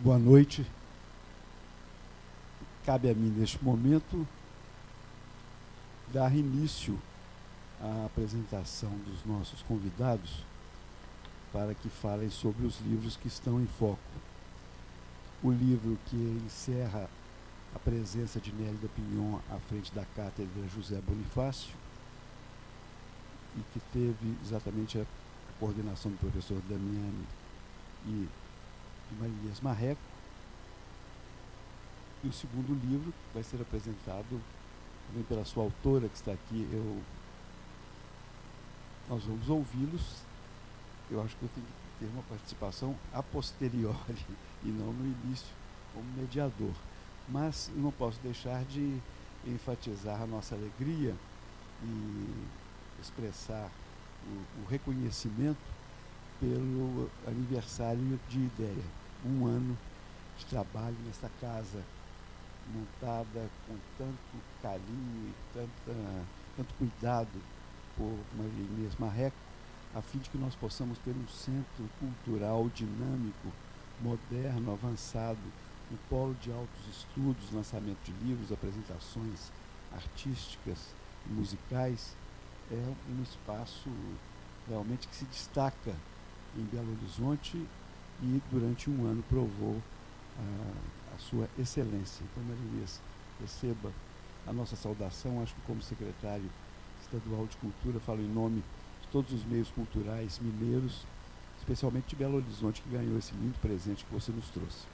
Boa noite. Cabe a mim, neste momento, dar início à apresentação dos nossos convidados para que falem sobre os livros que estão em foco. O livro que encerra a presença de Nélida Pinhon à frente da Cátedra José Bonifácio e que teve exatamente a coordenação do professor Damiani e de Maria Inês Marreco. E o segundo livro vai ser apresentado também pela sua autora, que está aqui. Nós vamos ouvi-los. Eu acho que eu tenho que ter uma participação a posteriori e não no início como mediador. Mas não posso deixar de enfatizar a nossa alegria e expressar o reconhecimento pelo aniversário de IDEA. 1 ano de trabalho nessa casa, montada com tanto carinho e tanto cuidado por Maria Inês Marreco, a fim de que nós possamos ter um centro cultural dinâmico, moderno, avançado, um polo de altos estudos, lançamento de livros, apresentações artísticas e musicais. É um espaço realmente que se destaca em Belo Horizonte e durante 1 ano provou a sua excelência. Então, Maria Inês, receba a nossa saudação. Acho que como secretário estadual de Cultura falo em nome de todos os meios culturais mineiros, especialmente de Belo Horizonte, que ganhou esse lindo presente que você nos trouxe.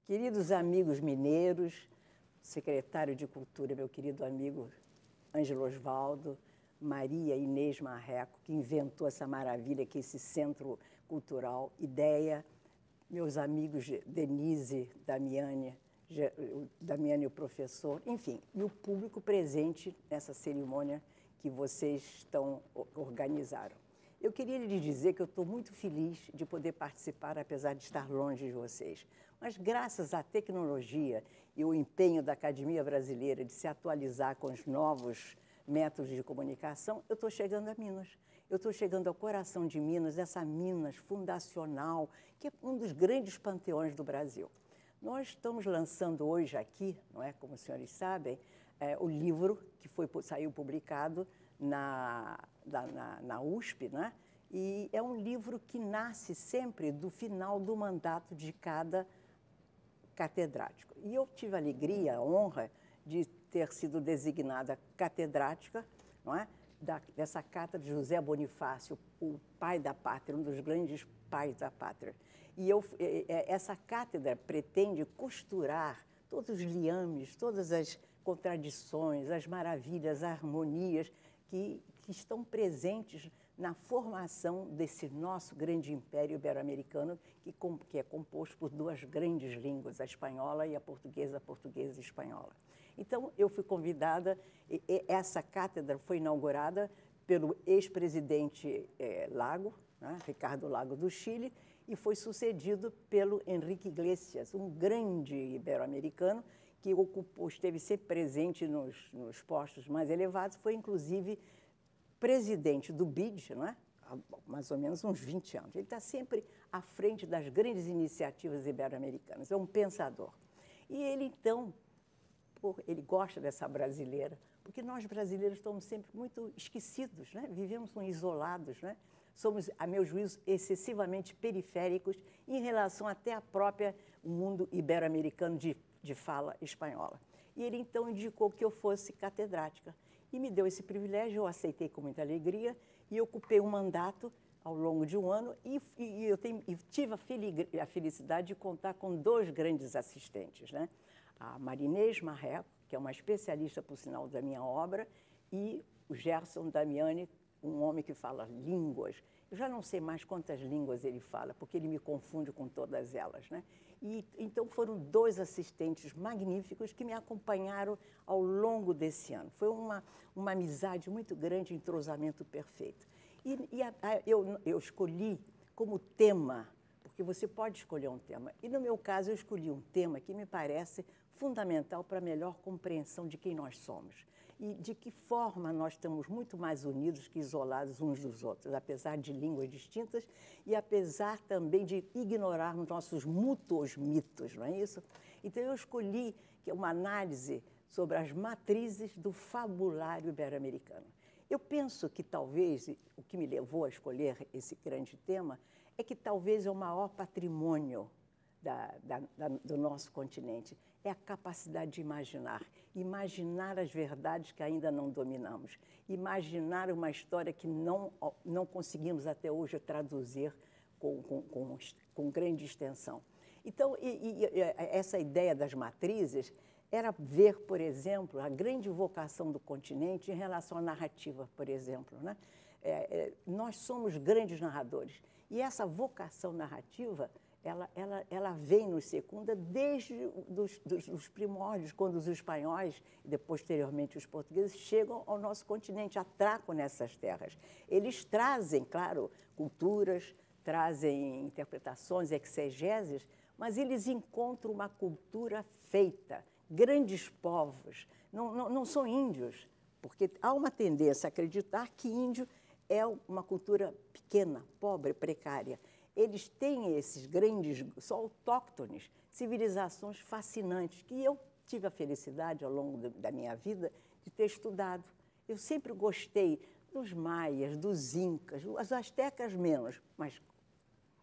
Queridos amigos mineiros, secretário de Cultura, meu querido amigo Ângelo Osvaldo, Maria Inês Marreco, que inventou essa maravilha que é esse centro cultural, IDEA, meus amigos Denise, Damiani o professor, enfim, e o público presente nessa cerimônia que vocês organizaram. Eu queria lhes dizer que eu estou muito feliz de poder participar, apesar de estar longe de vocês. Mas graças à tecnologia e o empenho da Academia Brasileira de se atualizar com os novos métodos de comunicação, eu estou chegando a Minas. Eu estou chegando ao coração de Minas, essa Minas fundacional, que é um dos grandes panteões do Brasil. Nós estamos lançando hoje aqui, não é, como os senhores sabem, o livro que saiu publicado na USP, né? E é um livro que nasce sempre do final do mandato de cada catedrático. E eu tive a alegria, a honra de ter sido designada catedrática, não é? Dessa cátedra de José Bonifácio, o pai da pátria, um dos grandes pais da pátria. E essa cátedra pretende costurar todos os liames, todas as contradições, as maravilhas, as harmonias que estão presentes na formação desse nosso grande império ibero-americano, que é composto por 2 grandes línguas, a espanhola e a portuguesa e espanhola. Então, eu fui convidada, essa cátedra foi inaugurada pelo ex-presidente Lago, né, Ricardo Lago do Chile, e foi sucedido pelo Henrique Iglesias, um grande ibero-americano que esteve sempre presente nos postos mais elevados, foi inclusive presidente do BID, não é? Há mais ou menos uns 20 anos. Ele está sempre à frente das grandes iniciativas ibero-americanas, é um pensador. E ele, então, ele gosta dessa brasileira, porque nós brasileiros estamos sempre muito esquecidos, né? Vivemos isolados, né? Somos, a meu juízo, excessivamente periféricos em relação até ao próprio mundo ibero-americano de fala espanhola. E ele, então, indicou que eu fosse catedrática. E me deu esse privilégio, eu aceitei com muita alegria e ocupei um mandato ao longo de 1 ano e tive a felicidade de contar com 2 grandes assistentes, né? A Maria Inês Marreco, que é uma especialista, por sinal, da minha obra, e o Gerson Damiani, um homem que fala línguas. Eu já não sei mais quantas línguas ele fala, porque ele me confunde com todas elas, né? E, então, foram 2 assistentes magníficos que me acompanharam ao longo desse ano. Foi uma amizade muito grande, entrosamento perfeito. Eu escolhi como tema, porque você pode escolher um tema. E, no meu caso, eu escolhi um tema que me parece fundamental para a melhor compreensão de quem nós somos e de que forma nós estamos muito mais unidos que isolados uns dos outros, apesar de línguas distintas e apesar também de ignorarmos nossos mútuos mitos, não é isso? Então, eu escolhi uma análise sobre as matrizes do fabulário ibero-americano. Eu penso que talvez, o que me levou a escolher esse grande tema, é que talvez é o maior patrimônio do nosso continente, é a capacidade de imaginar. Imaginar as verdades que ainda não dominamos. Imaginar uma história que não conseguimos até hoje traduzir com grande extensão. Então, essa ideia das matrizes era ver, por exemplo, a grande vocação do continente em relação à narrativa, por exemplo, né? Nós somos grandes narradores. E essa vocação narrativa, ela vem nos secunda desde os primórdios, quando os espanhóis e posteriormente os portugueses chegam ao nosso continente, atracam nessas terras. Eles trazem, claro, culturas, trazem interpretações, exegeses, mas eles encontram uma cultura feita, grandes povos, não são índios, porque há uma tendência a acreditar que índio é uma cultura pequena, pobre, precária. Eles têm esses grandes, só autóctones, civilizações fascinantes, que eu tive a felicidade, ao longo da minha vida, de ter estudado. Eu sempre gostei dos maias, dos incas, os astecas menos, mas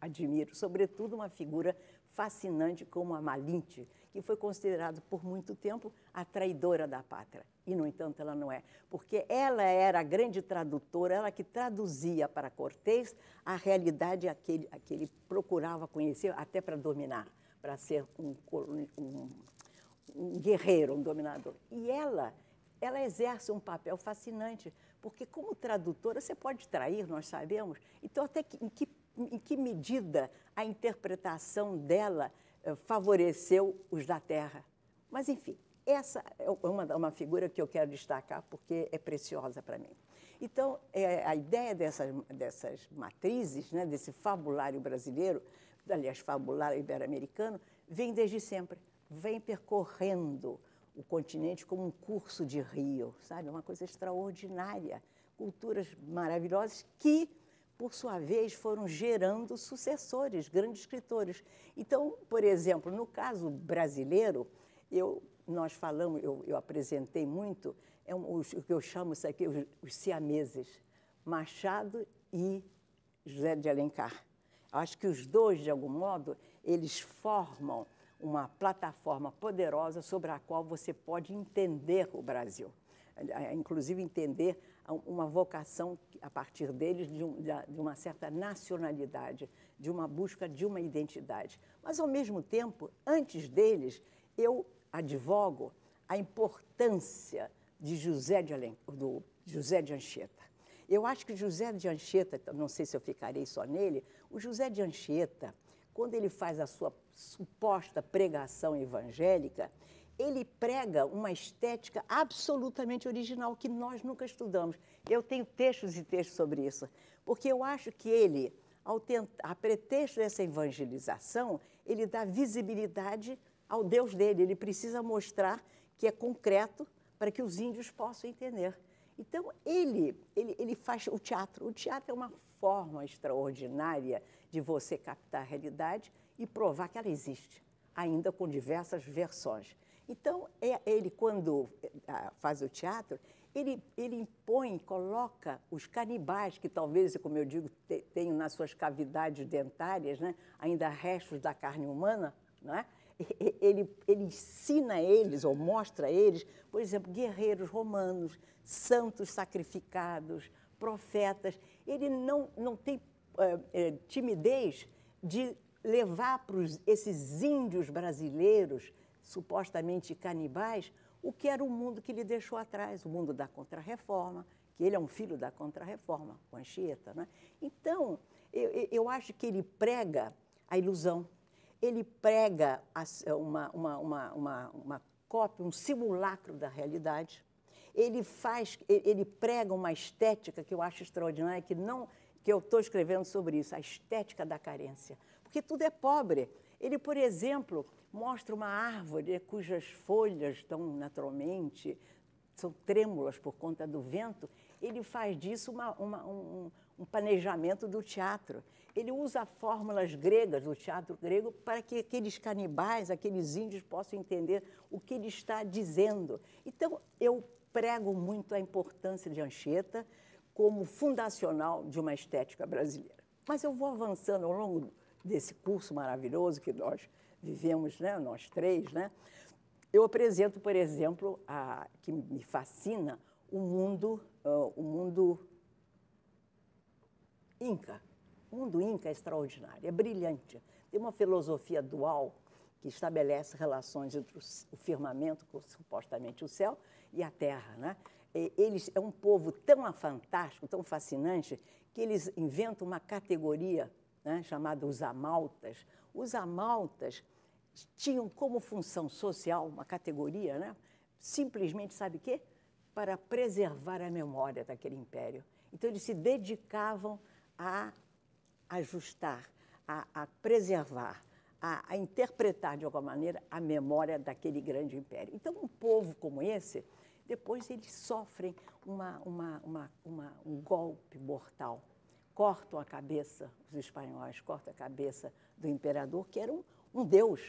admiro, sobretudo, uma figura fascinante como a Malinche, que foi considerada por muito tempo a traidora da pátria. E, no entanto, ela não é, porque ela era a grande tradutora, ela que traduzia para Cortés a realidade a que ele procurava conhecer, até para dominar, para ser um guerreiro, um dominador. E ela exerce um papel fascinante, porque como tradutora você pode trair, nós sabemos. Então, até em que medida a interpretação dela favoreceu os da terra? Mas, enfim, essa é uma figura que eu quero destacar porque é preciosa para mim. Então, a ideia dessas matrizes, né, desse fabulário brasileiro, aliás, fabulário ibero-americano, vem desde sempre, vem percorrendo o continente como um curso de rio, sabe? Uma coisa extraordinária, culturas maravilhosas que, por sua vez, foram gerando sucessores, grandes escritores. Então, por exemplo, no caso brasileiro, eu apresentei muito o que eu chamo isso aqui, os siameses, Machado e José de Alencar. Acho que os dois, de algum modo, eles formam uma plataforma poderosa sobre a qual você pode entender o Brasil, inclusive entender uma vocação, a partir deles, de uma certa nacionalidade, de uma busca de uma identidade. Mas, ao mesmo tempo, antes deles, eu advogo a importância de José de Anchieta. Eu acho que José de Anchieta, não sei se eu ficarei só nele, o José de Anchieta, quando ele faz a sua suposta pregação evangélica, ele prega uma estética absolutamente original, que nós nunca estudamos. Eu tenho textos e textos sobre isso, porque eu acho que ele, a pretexto dessa evangelização, ele dá visibilidade ao Deus dele. Ele precisa mostrar que é concreto para que os índios possam entender. Então, ele faz o teatro. O teatro é uma forma extraordinária de você captar a realidade e provar que ela existe, ainda com diversas versões. Então, ele, quando faz o teatro, ele impõe, coloca os canibais, que talvez, como eu digo, tenham nas suas cavidades dentárias, né, ainda restos da carne humana, não é? Ele ensina eles, ou mostra a eles, por exemplo, guerreiros romanos, santos sacrificados, profetas. Ele não tem timidez de levar para esses índios brasileiros, supostamente canibais, o que era o mundo que ele deixou atrás, o mundo da Contra-Reforma, que ele é um filho da Contra-Reforma, o Anchieta, né? Então, eu acho que ele prega a ilusão, ele prega uma cópia, um simulacro da realidade, ele prega uma estética que eu acho extraordinária, que eu estou escrevendo sobre isso, a estética da carência, porque tudo é pobre. Ele, por exemplo, mostra uma árvore cujas folhas estão naturalmente, são trêmulas por conta do vento, ele faz disso um planejamento do teatro. Ele usa fórmulas gregas, do teatro grego, para que aqueles canibais, aqueles índios possam entender o que ele está dizendo. Então, eu prego muito a importância de Anchieta como fundacional de uma estética brasileira. Mas eu vou avançando ao longo desse curso maravilhoso que nós vivemos, né, nós três, né? Eu apresento, por exemplo, que me fascina, o mundo Inca. O mundo Inca é extraordinário, é brilhante. Tem uma filosofia dual que estabelece relações entre o firmamento, supostamente o céu, e a terra, né? Eles é um povo tão fantástico, tão fascinante, que eles inventam uma categoria, né, chamada os amaltas. Os amaltas tinham como função social, uma categoria, né, simplesmente, sabe o quê? Para preservar a memória daquele império. Então, eles se dedicavam a ajustar, a preservar, a interpretar, de alguma maneira, a memória daquele grande império. Então, um povo como esse, depois eles sofrem um golpe mortal. Cortam a cabeça, os espanhóis cortam a cabeça do imperador, que era um deus.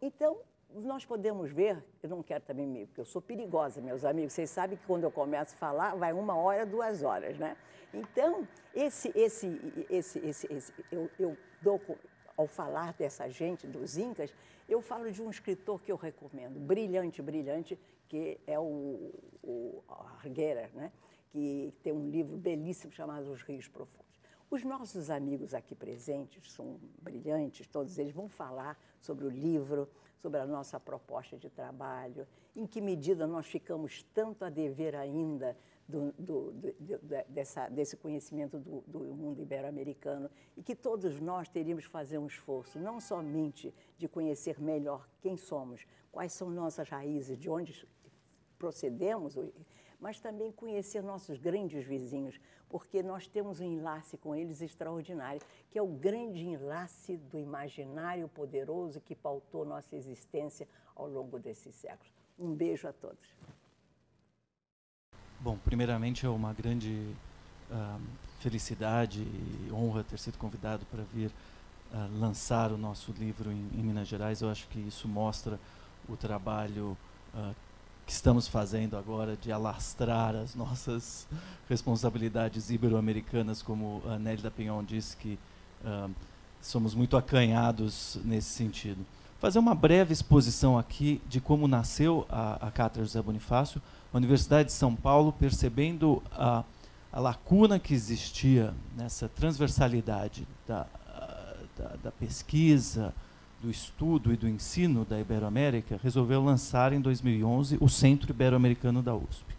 Então, nós podemos ver, eu não quero também, porque eu sou perigosa, meus amigos, vocês sabem que quando eu começo a falar, vai 1 hora, 2 horas, né? Então, eu dou, ao falar dessa gente, dos Incas, eu falo de um escritor que eu recomendo, brilhante, brilhante, que é o Arguera, né? Que tem um livro belíssimo chamado Os Rios Profundos. Os nossos amigos aqui presentes são brilhantes, todos eles vão falar sobre o livro, sobre a nossa proposta de trabalho, em que medida nós ficamos tanto a dever ainda desse conhecimento do mundo ibero-americano, e que todos nós teríamos que fazer um esforço, não somente de conhecer melhor quem somos, quais são nossas raízes, de onde procedemos, mas também conhecer nossos grandes vizinhos, porque nós temos um enlace com eles extraordinário, que é o grande enlace do imaginário poderoso que pautou nossa existência ao longo desses séculos. Um beijo a todos. Bom, primeiramente é uma grande felicidade e honra ter sido convidado para vir lançar o nosso livro em Minas Gerais. Eu acho que isso mostra o trabalho que estamos fazendo agora de alastrar as nossas responsabilidades ibero-americanas, como a Nélida Pinhon disse, que somos muito acanhados nesse sentido. Fazer uma breve exposição aqui de como nasceu a Cátedra José Bonifácio. A Universidade de São Paulo, percebendo a lacuna que existia nessa transversalidade da pesquisa, do estudo e do ensino da Ibero-América, resolveu lançar em 2011 o Centro Ibero-Americano da USP.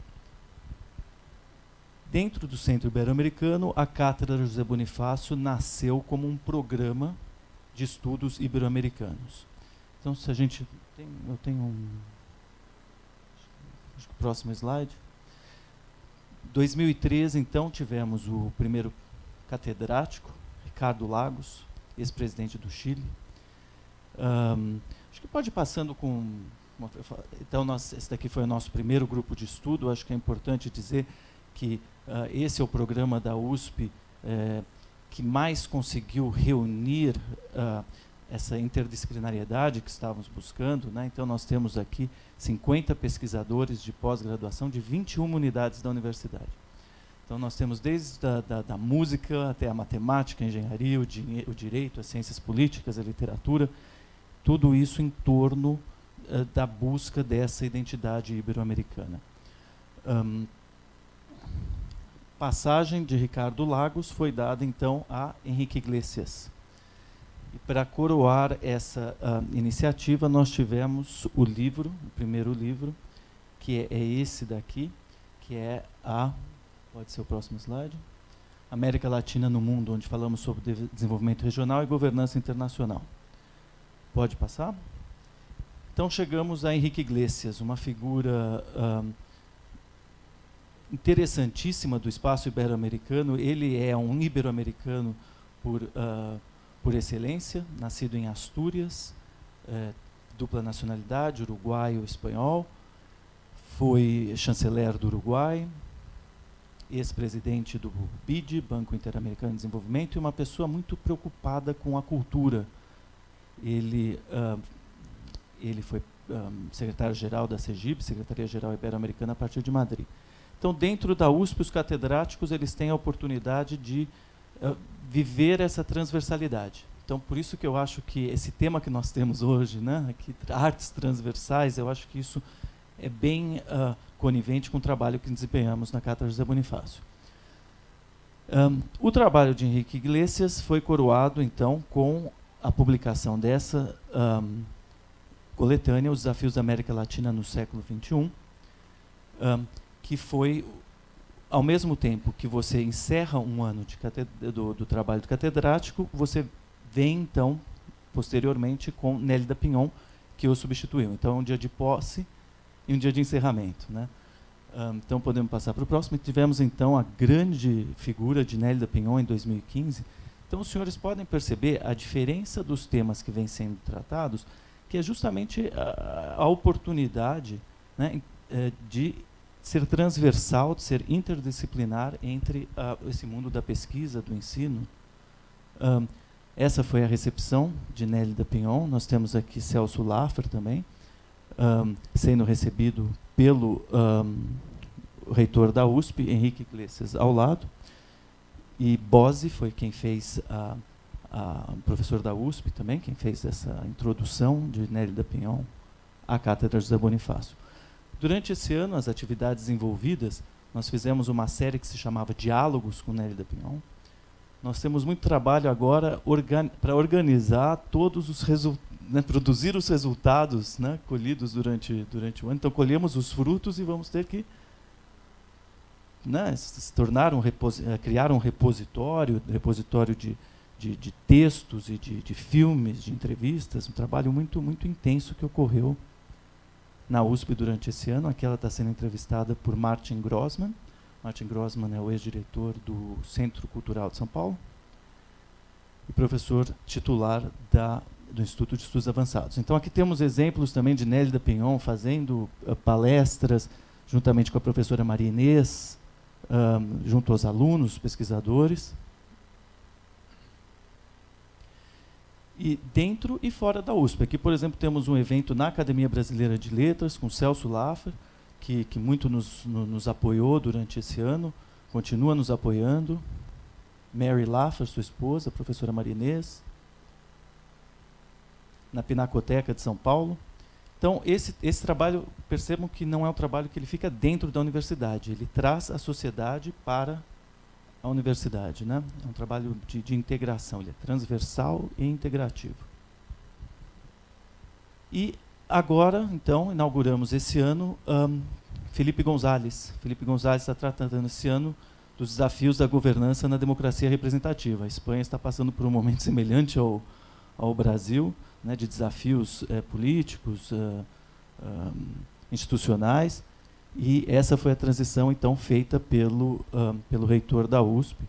Dentro do Centro Ibero-Americano, a Cátedra José Bonifácio nasceu como um programa de estudos ibero-americanos. Então, se a gente eu tenho acho que o próximo slide. 2013, então, tivemos o primeiro catedrático, Ricardo Lagos, ex-presidente do Chile. Acho que pode ir passando com... Então, esse daqui foi o nosso primeiro grupo de estudo. Acho que é importante dizer que esse é o programa da USP que mais conseguiu reunir essa interdisciplinariedade que estávamos buscando, né? Então, nós temos aqui 50 pesquisadores de pós-graduação de 21 unidades da universidade. Então, nós temos desde da música até a matemática, a engenharia, o direito, as ciências políticas, a literatura, tudo isso em torno da busca dessa identidade ibero-americana. Passagem de Ricardo Lagos foi dada, então, a Henrique Iglesias. E para coroar essa iniciativa, nós tivemos o livro, o primeiro livro, que é esse daqui, que é pode ser o próximo slide, América Latina no Mundo, onde falamos sobre desenvolvimento regional e governança internacional. Pode passar? Então, chegamos a Henrique Iglesias, uma figura interessantíssima do espaço ibero-americano. Ele é um ibero-americano por excelência, nascido em Astúrias, dupla nacionalidade, uruguaio e espanhol, foi chanceler do Uruguai, ex-presidente do BID, Banco Interamericano de Desenvolvimento, e uma pessoa muito preocupada com a cultura. Ele foi secretário-geral da CEGIB, Secretaria-Geral Ibero-Americana, a partir de Madrid. Então, dentro da USP, os catedráticos eles têm a oportunidade de viver essa transversalidade. Então, por isso que eu acho que esse tema que nós temos hoje, né, aqui, artes transversais, eu acho que isso é bem conivente com o trabalho que desempenhamos na Cátedra José Bonifácio. O trabalho de Henrique Iglesias foi coroado, então, com a publicação dessa coletânea, Os Desafios da América Latina no Século XXI, que foi, ao mesmo tempo que você encerra um ano do trabalho de catedrático, você vem, então, posteriormente, com Nélida Pinhon, que o substituiu. Então, um dia de posse e um dia de encerramento, né? Então, podemos passar para o próximo. Tivemos, então, a grande figura de Nélida Pinhon em 2015. Então, os senhores podem perceber a diferença dos temas que vêm sendo tratados, que é justamente a oportunidade, né, de ser transversal, de ser interdisciplinar entre esse mundo da pesquisa, do ensino. Essa foi a recepção de Nélida Pinhon. Nós temos aqui Celso Laffer também, sendo recebido pelo reitor da USP, Henrique Iglesias, ao lado. E Bose foi quem fez, professor da USP também, quem fez essa introdução de Nélida Pinhon à Cátedra José Bonifácio. Durante esse ano, as atividades envolvidas, nós fizemos uma série que se chamava Diálogos com Nélida Pinhon. Nós temos muito trabalho agora para organizar todos os resultados, né, produzir os resultados, né, colhidos durante o ano. Então, colhemos os frutos e vamos ter que, né, se tornar criar um repositório de textos e de filmes, de entrevistas, um trabalho muito, muito intenso que ocorreu na USP durante esse ano. Aqui ela está sendo entrevistada por Martin Grossman. Martin Grossman é o ex-diretor do Centro Cultural de São Paulo e professor titular do Instituto de Estudos Avançados. Então, aqui temos exemplos também de Nélida Pinhon fazendo palestras juntamente com a professora Maria Inês, junto aos alunos, pesquisadores. E dentro e fora da USP. Aqui, por exemplo, temos um evento na Academia Brasileira de Letras, com Celso Laffer, que muito nos apoiou durante esse ano, continua nos apoiando. Mary Laffer, sua esposa, a professora Maria Inês, na Pinacoteca de São Paulo. Então, esse trabalho, percebam que não é um trabalho que ele fica dentro da universidade, ele traz a sociedade para a universidade, né? É um trabalho de integração, ele é transversal e integrativo. E agora, então, inauguramos esse ano Felipe González. Felipe González está tratando esse ano dos desafios da governança na democracia representativa. A Espanha está passando por um momento semelhante ao Brasil, né, de desafios políticos, institucionais, e essa foi a transição, então, feita pelo reitor da USP.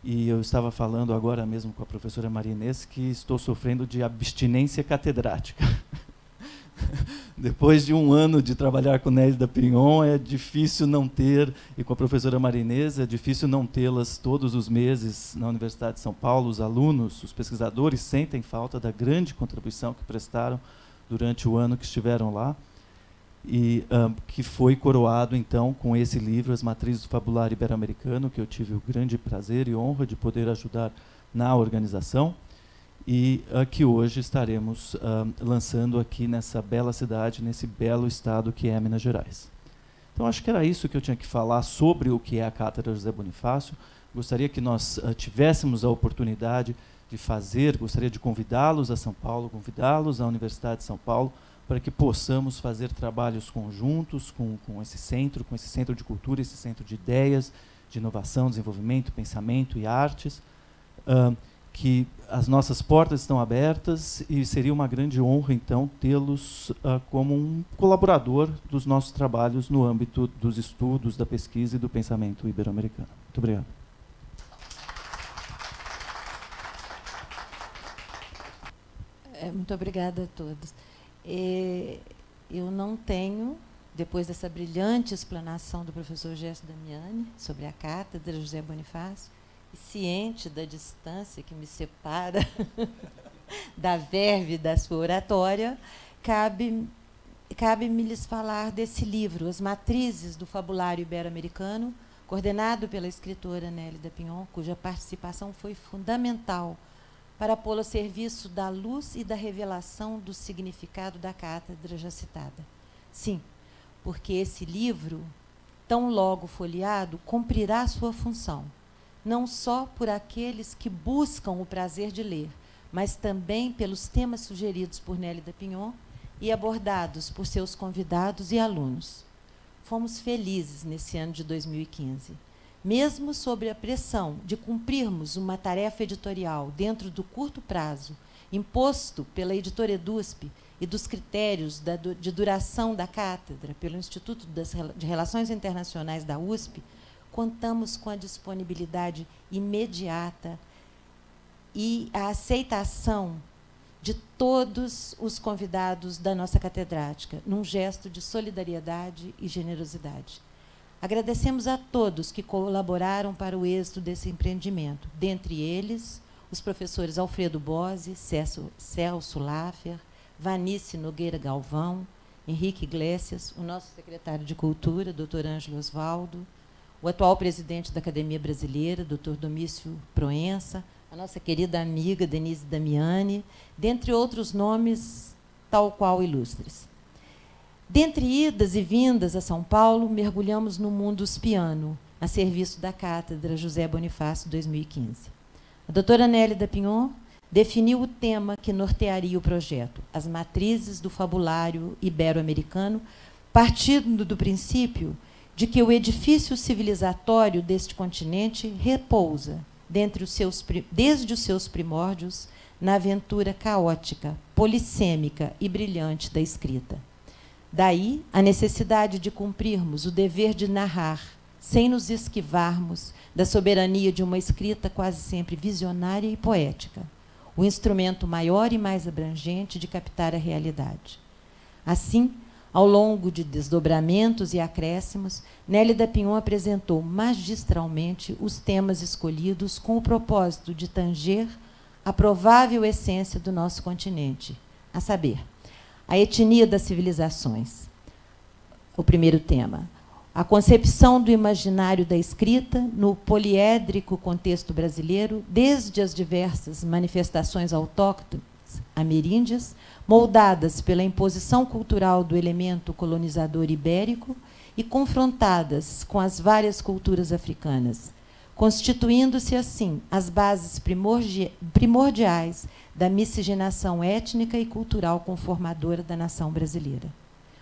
E eu estava falando agora mesmo com a professora Maria Inês que estou sofrendo de abstinência catedrática. Depois de um ano de trabalhar com Nélida Pinhon, é difícil não ter, e com a professora Maria Inês, é difícil não tê-las todos os meses na Universidade de São Paulo. Os alunos, os pesquisadores sentem falta da grande contribuição que prestaram durante o ano que estiveram lá, e que foi coroado, então, com esse livro, As Matrizes do Fabulário Ibero-Americano, que eu tive o grande prazer e honra de poder ajudar na organização, e que hoje estaremos lançando aqui nessa bela cidade, nesse belo estado que é Minas Gerais. Então, acho que era isso que eu tinha que falar sobre o que é a Cátedra José Bonifácio. Gostaria que nós tivéssemos a oportunidade de fazer, gostaria de convidá-los a São Paulo, convidá-los à Universidade de São Paulo, para que possamos fazer trabalhos conjuntos com esse centro de cultura, esse centro de ideias, de inovação, desenvolvimento, pensamento e artes, que as nossas portas estão abertas e seria uma grande honra, então, tê-los como um colaborador dos nossos trabalhos no âmbito dos estudos, da pesquisa e do pensamento ibero-americano. Muito obrigado. Muito obrigada a todos. Eu não tenho, depois dessa brilhante explanação do professor Gerson Damiani sobre a cátedra José Bonifácio, e ciente da distância que me separa da verve da sua oratória, cabe-me lhes falar desse livro, As Matrizes do Fabulário Ibero-Americano, coordenado pela escritora Nélida Pinhon, cuja participação foi fundamental para pô-lo a serviço da luz e da revelação do significado da cátedra já citada. Sim, porque esse livro, tão logo folheado, cumprirá sua função, não só por aqueles que buscam o prazer de ler, mas também pelos temas sugeridos por Nélida Pinhon e abordados por seus convidados e alunos. Fomos felizes nesse ano de 2015. Mesmo sob a pressão de cumprirmos uma tarefa editorial dentro do curto prazo imposto pela editora EDUSP e dos critérios de duração da cátedra pelo Instituto de Relações Internacionais da USP, contamos com a disponibilidade imediata e a aceitação de todos os convidados da nossa catedrática, num gesto de solidariedade e generosidade. Agradecemos a todos que colaboraram para o êxito desse empreendimento, dentre eles os professores Alfredo Bose, Celso Laffer, Vanice Nogueira Galvão, Henrique Iglesias, o nosso secretário de Cultura, Dr. Ângelo Osvaldo, o atual presidente da Academia Brasileira, Dr. Domício Proença, a nossa querida amiga Denise Damiani, dentre outros nomes tal qual ilustres. Dentre idas e vindas a São Paulo, mergulhamos no mundo uspiano, a serviço da Cátedra José Bonifácio 2015. A doutora Nélida Pinhon definiu o tema que nortearia o projeto, as matrizes do fabulário ibero-americano, partindo do princípio de que o edifício civilizatório deste continente repousa, desde os seus primórdios, na aventura caótica, polissêmica e brilhante da escrita. Daí a necessidade de cumprirmos o dever de narrar, sem nos esquivarmos da soberania de uma escrita quase sempre visionária e poética, o instrumento maior e mais abrangente de captar a realidade. Assim, ao longo de desdobramentos e acréscimos, Nélida Pinhon apresentou magistralmente os temas escolhidos com o propósito de tanger a provável essência do nosso continente, a saber, a etnia das civilizações. O primeiro tema, a concepção do imaginário da escrita no poliédrico contexto brasileiro, desde as diversas manifestações autóctones ameríndias, moldadas pela imposição cultural do elemento colonizador ibérico e confrontadas com as várias culturas africanas, constituindo-se, assim, as bases primordiais da miscigenação étnica e cultural conformadora da nação brasileira.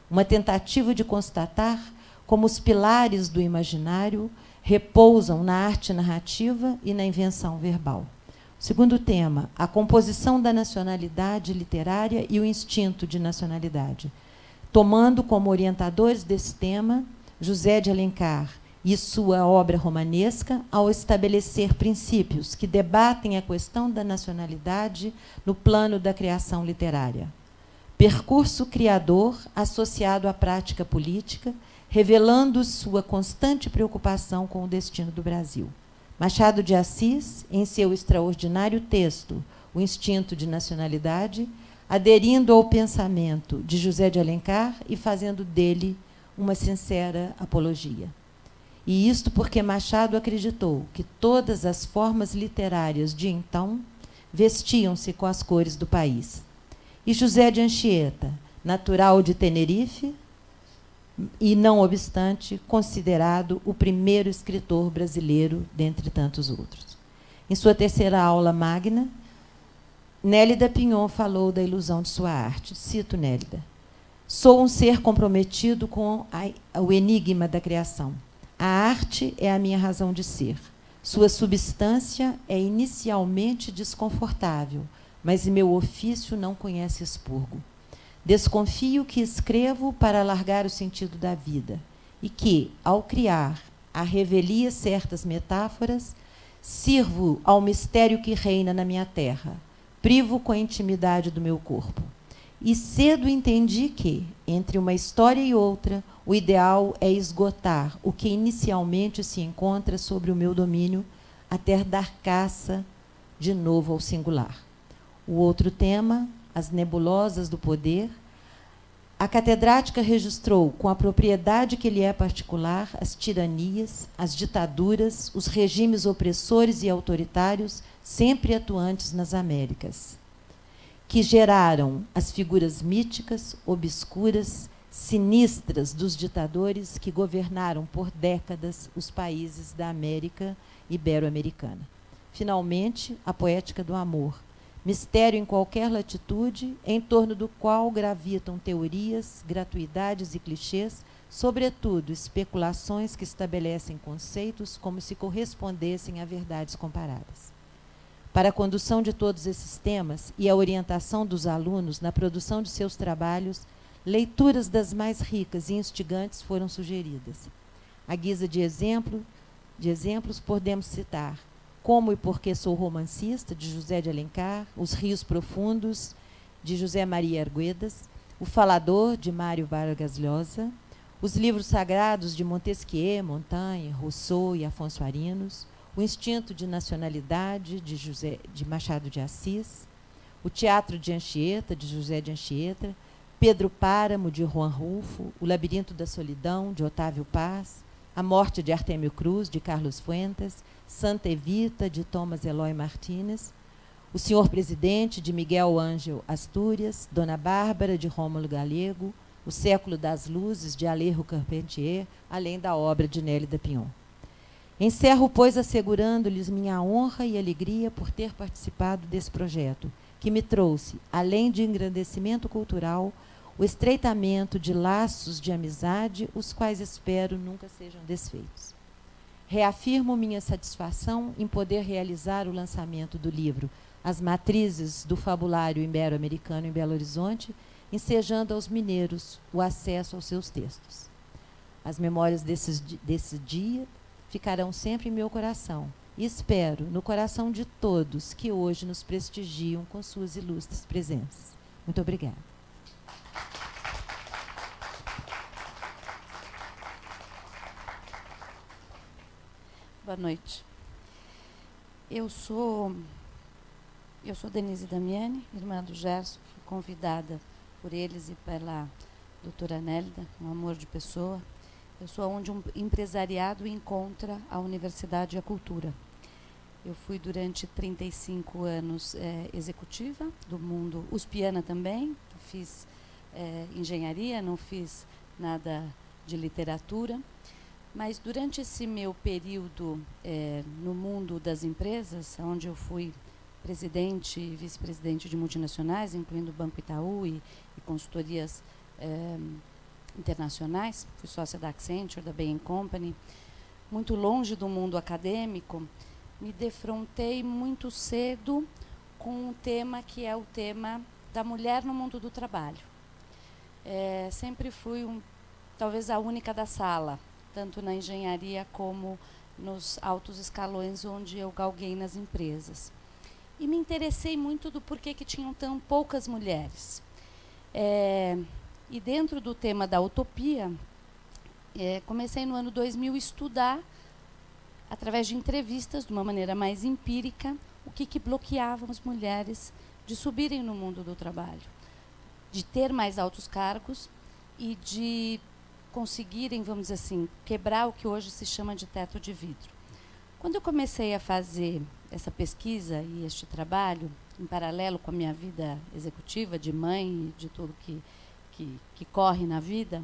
Uma tentativa de constatar como os pilares do imaginário repousam na arte narrativa e na invenção verbal. Segundo tema, a composição da nacionalidade literária e o instinto de nacionalidade, tomando como orientadores desse tema José de Alencar e sua obra romanesca, ao estabelecer princípios que debatem a questão da nacionalidade no plano da criação literária. Percurso criador associado à prática política, revelando sua constante preocupação com o destino do Brasil. Machado de Assis, em seu extraordinário texto, O Instinto de Nacionalidade, aderindo ao pensamento de José de Alencar e fazendo dele uma sincera apologia. E isto porque Machado acreditou que todas as formas literárias de então vestiam-se com as cores do país. E José de Anchieta, natural de Tenerife, e, não obstante, considerado o primeiro escritor brasileiro, dentre tantos outros. Em sua terceira aula magna, Nélida Pinhon falou da ilusão de sua arte. Cito Nélida. Sou um ser comprometido com o enigma da criação. A arte é a minha razão de ser. Sua substância é inicialmente desconfortável, mas meu ofício não conhece expurgo. Desconfio que escrevo para alargar o sentido da vida e que, ao criar à revelia certas metáforas, sirvo ao mistério que reina na minha terra, privo com a intimidade do meu corpo. E cedo entendi que, entre uma história e outra, o ideal é esgotar o que inicialmente se encontra sobre o meu domínio, até dar caça de novo ao singular. O outro tema, as nebulosas do poder, a catedrática registrou com a propriedade que lhe é particular as tiranias, as ditaduras, os regimes opressores e autoritários sempre atuantes nas Américas, que geraram as figuras míticas, obscuras, sinistras dos ditadores que governaram por décadas os países da América ibero-americana. Finalmente, a poética do amor, mistério em qualquer latitude, em torno do qual gravitam teorias, gratuidades e clichês, sobretudo especulações que estabelecem conceitos como se correspondessem a verdades comparadas. Para a condução de todos esses temas e a orientação dos alunos na produção de seus trabalhos, leituras das mais ricas e instigantes foram sugeridas. À guisa de exemplos, podemos citar Como e Porque Sou Romancista, de José de Alencar, Os Rios Profundos, de José Maria Arguedas, O Falador, de Mário Vargas Llosa, os livros sagrados de Montesquieu, Montaigne, Rousseau e Afonso Arinos, O Instinto de Nacionalidade, de Machado de Assis, O Teatro de Anchieta, de José de Anchieta, Pedro Páramo, de Juan Rulfo, O Labirinto da Solidão, de Otávio Paz, A Morte de Artemio Cruz, de Carlos Fuentes, Santa Evita, de Thomas Eloy Martínez, O Senhor Presidente, de Miguel Ângel Astúrias, Dona Bárbara, de Rômulo Galego, O Século das Luzes, de Alejo Carpentier, além da obra de Nélida Pion. Encerro, pois, assegurando-lhes minha honra e alegria por ter participado desse projeto, que me trouxe, além de engrandecimento cultural, o estreitamento de laços de amizade, os quais espero nunca sejam desfeitos. Reafirmo minha satisfação em poder realizar o lançamento do livro As Matrizes do Fabulário Ibero-Americano em Belo Horizonte, ensejando aos mineiros o acesso aos seus textos. As memórias desse dia ficarão sempre em meu coração e espero no coração de todos que hoje nos prestigiam com suas ilustres presenças. Muito obrigada. Boa noite. Eu sou Denise Damiani, irmã do Gerson, fui convidada por eles e pela doutora Nélida, um amor de pessoa. Eu sou onde um empresariado encontra a universidade e a cultura. Eu fui durante 35 anos executiva do mundo uspiana também, fiz engenharia, não fiz nada de literatura. Mas durante esse meu período no mundo das empresas, onde eu fui presidente e vice-presidente de multinacionais, incluindo o Banco Itaú e consultorias internacionais, fui sócia da Accenture, da Bain & Company, muito longe do mundo acadêmico, me defrontei muito cedo com um tema que é o tema da mulher no mundo do trabalho. Sempre fui talvez a única da sala, tanto na engenharia como nos altos escalões onde eu galguei nas empresas. E me interessei muito do porquê que tinham tão poucas mulheres. E dentro do tema da utopia, comecei no ano 2000 a estudar, através de entrevistas, de uma maneira mais empírica, o que bloqueava as mulheres de subirem no mundo do trabalho, de ter mais altos cargos e de conseguirem, vamos dizer assim, quebrar o que hoje se chama de teto de vidro. Quando eu comecei a fazer essa pesquisa e este trabalho, em paralelo com a minha vida executiva, de mãe e de tudo que corre na vida,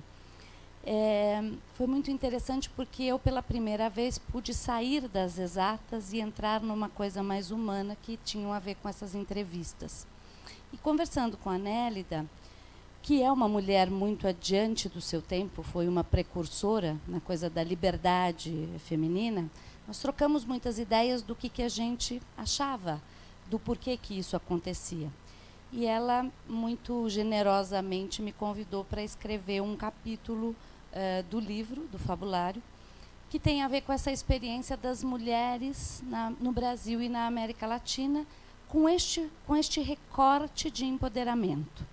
foi muito interessante porque eu, pela primeira vez, pude sair das exatas e entrar numa coisa mais humana que tinha a ver com essas entrevistas. E conversando com a Nélida, que é uma mulher muito adiante do seu tempo, foi uma precursora na coisa da liberdade feminina, nós trocamos muitas ideias do que a gente achava, do porquê que isso acontecia. E ela, muito generosamente, me convidou para escrever um capítulo do livro, do fabulário, que tem a ver com essa experiência das mulheres no Brasil e na América Latina, com este recorte de empoderamento.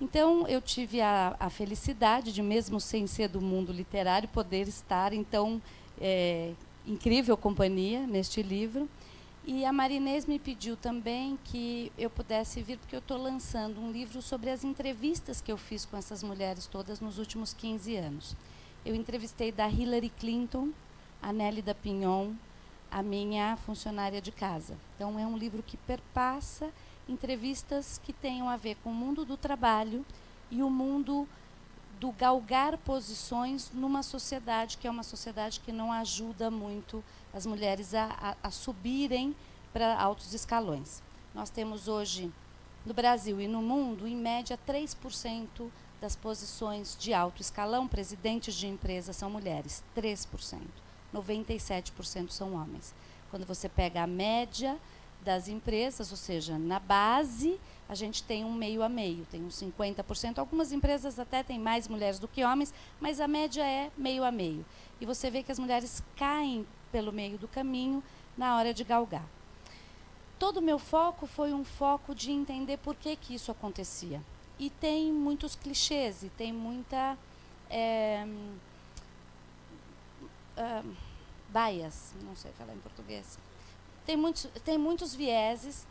Então, eu tive a felicidade de, mesmo sem ser do mundo literário, poder estar, então, incrível companhia neste livro. E a Marinês me pediu também que eu pudesse vir, porque eu estou lançando um livro sobre as entrevistas que eu fiz com essas mulheres todas nos últimos 15 anos. Eu entrevistei da Hillary Clinton, a Nélida Pinhon, a minha funcionária de casa. Então, é um livro que perpassa entrevistas que tenham a ver com o mundo do trabalho e o mundo do galgar posições numa sociedade que é uma sociedade que não ajuda muito as mulheres a subirem para altos escalões. Nós temos hoje, no Brasil e no mundo, em média, 3% das posições de alto escalão, presidentes de empresas, são mulheres, 3%. 97% são homens. Quando você pega a média das empresas, ou seja, na base, a gente tem um meio a meio, tem uns 50%. Algumas empresas até têm mais mulheres do que homens, mas a média é meio a meio. E você vê que as mulheres caem pelo meio do caminho na hora de galgar. Todo o meu foco foi um foco de entender por que isso acontecia. E tem muitos clichês, e tem muita bias, não sei falar em português. Tem muitos vieses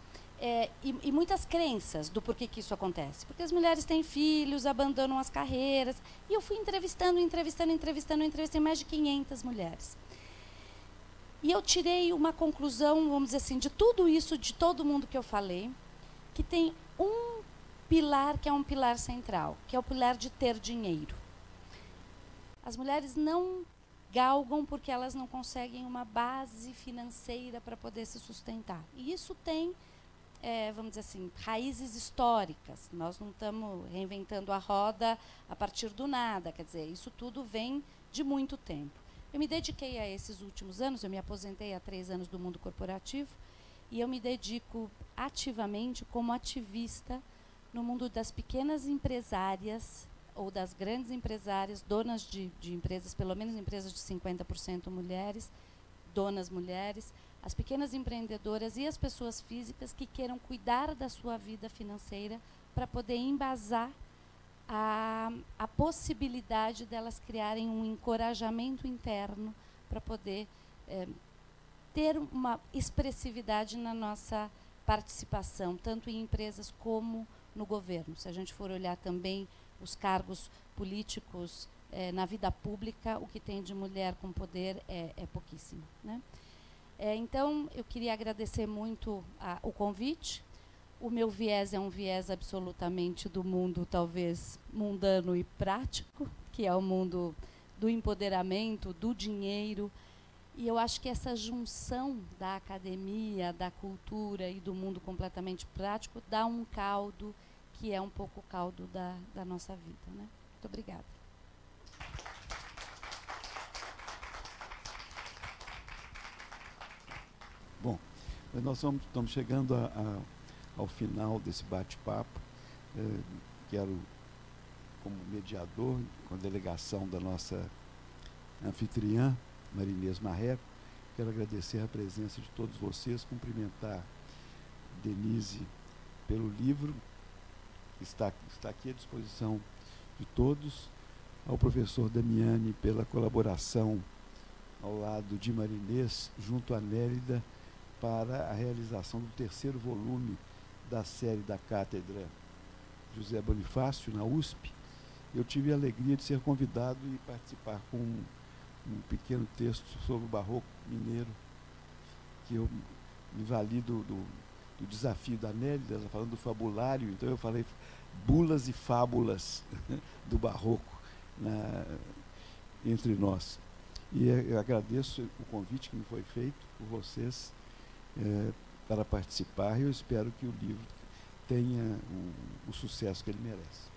e muitas crenças do porquê que isso acontece. Porque as mulheres têm filhos, abandonam as carreiras. E eu fui entrevistei mais de 500 mulheres. E eu tirei uma conclusão, vamos dizer assim, de tudo isso, de todo mundo que eu falei, que tem um pilar que é um pilar central, que é o pilar de ter dinheiro. As mulheres não galgam porque elas não conseguem uma base financeira para poder se sustentar. E isso tem, vamos dizer assim, raízes históricas. Nós não estamos reinventando a roda a partir do nada. Quer dizer, isso tudo vem de muito tempo. Eu me dediquei a esses últimos anos, eu me aposentei há 3 anos do mundo corporativo, e eu me dedico ativamente como ativista no mundo das pequenas empresárias ou das grandes empresárias, donas de empresas, pelo menos empresas de 50% mulheres, donas mulheres, as pequenas empreendedoras e as pessoas físicas que queiram cuidar da sua vida financeira para poder embasar a possibilidade delas criarem um encorajamento interno para poder ter uma expressividade na nossa participação, tanto em empresas como no governo. Se a gente for olhar também os cargos políticos na vida pública, o que tem de mulher com poder é pouquíssimo, né? Então, eu queria agradecer muito o convite. O meu viés é um viés absolutamente do mundo, talvez, mundano e prático, que é o mundo do empoderamento, do dinheiro. E eu acho que essa junção da academia, da cultura e do mundo completamente prático dá um caldo que é um pouco o caldo da nossa vida, né? Muito obrigada. Bom, nós estamos chegando ao final desse bate-papo. Quero, como mediador, com a delegação da nossa anfitriã, Marinês Marreco, quero agradecer a presença de todos vocês, cumprimentar Denise pelo livro, que está aqui à disposição de todos, ao professor Damiani pela colaboração ao lado de Marinês, junto à Nélida, para a realização do 3º volume da série da Cátedra José Bonifácio, na USP. Eu tive a alegria de ser convidado e participar com um pequeno texto sobre o barroco mineiro, que eu me vali do desafio da Nélida, ela falando do fabulário, então eu falei bulas e fábulas do barroco entre nós. E eu agradeço o convite que me foi feito por vocês para participar, e eu espero que o livro tenha o sucesso que ele merece.